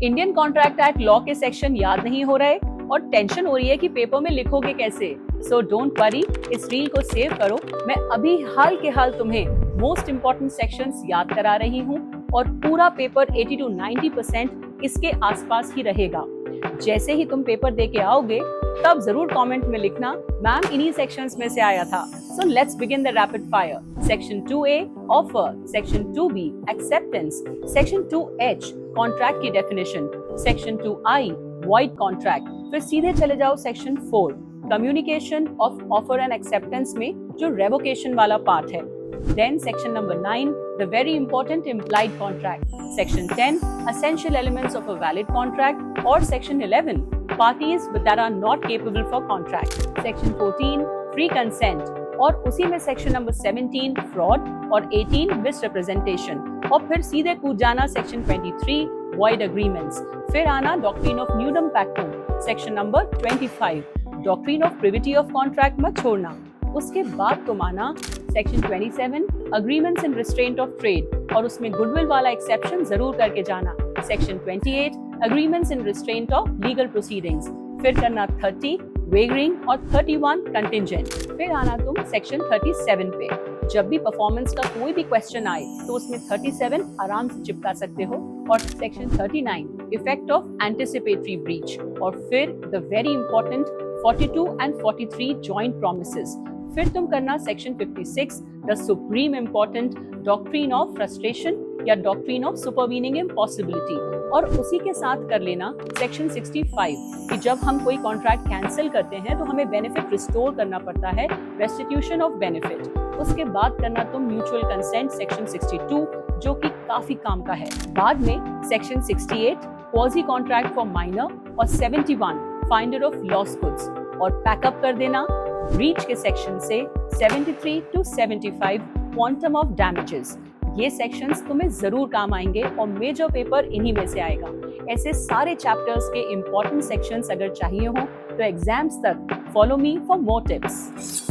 Indian contract act law के section याद नहीं हो रहे और टेंशन हो रही है कि पेपर में लिखोगे कैसे। सो डोंट वरी, इस रील को सेव करो। मैं अभी हाल के हाल तुम्हें मोस्ट इंपॉर्टेंट सेक्शंस याद करा रही हूँ और पूरा पेपर 80 to 90% इसके आसपास ही रहेगा। जैसे ही तुम पेपर दे के आओगे तब जरूर कमेंट में लिखना मैम इन्हीं सेक्शंस में से आया था। So let's begin the rapid fire. Section 2A offer, section 2B acceptance, section 2H contract की definition, section 2I void contract. फिर सीधे चले जाओ section 4 communication of offer and acceptance में जो रेवोकेशन वाला पार्ट है। Then section number 9, the very important implied contract. Section 10, essential elements of a valid contract. Or section 11, parties that are not capable for contract. Section 14, free consent. और उसी में section number 17, fraud और 18, misrepresentation. और फिर सीधे कूद जाना section 23, void agreements. फिर आना doctrine of nudum pactum. Section number 25, doctrine of privity of contract मत छोड़ना। उसके बाद तुम आना section 27 agreements in restraint of trade और उसमें गुडविल वाला एक्सेप्शन जरूर करके जाना। Section 28 agreements in restraint of legal proceedings. फिर करना 30 वेगरिंग और 31 कंटिंजेंट। फिर आना तुम सेक्शन 37 पे। जब भी परफॉर्मेंस का कोई भी क्वेश्चन आए तो उसमें 37 आराम से चिपका सकते हो। और section 39 effect of anticipatory breach. और फिर the very important 42 and 43 joint promises. फिर तुम करना section 56 the supreme important doctrine of frustration या डॉक्ट्रिन ऑफ सुपरवीनिंग इम्पॉसिबिलिटी। और उसी के साथ कर लेना सेक्शन 65 कि जब हम कोई कॉन्ट्रैक्ट कैंसिल करते हैं तो हमें बेनिफिट रिस्टोर करना पड़ता है, रेस्टिट्यूशन ऑफ बेनिफिट। उसके बाद करना तुम म्यूचुअल कंसेंट सेक्शन 62 जो कि काफी काम का है। बाद में section 68 quasi contract for minor और 71 फाइंडर ऑफ लॉस गुड्स। और पैकअप कर देना ब्रीच के सेक्शन से 73 to 75 क्वांटम ऑफ डैमेजेस। ये सेक्शंस तुम्हें जरूर काम आएंगे और मेजर पेपर इन्हीं में से आएगा। ऐसे सारे चैप्टर्स के इंपॉर्टेंट सेक्शंस अगर चाहिए हो तो एग्जाम्स तक follow me for more tips.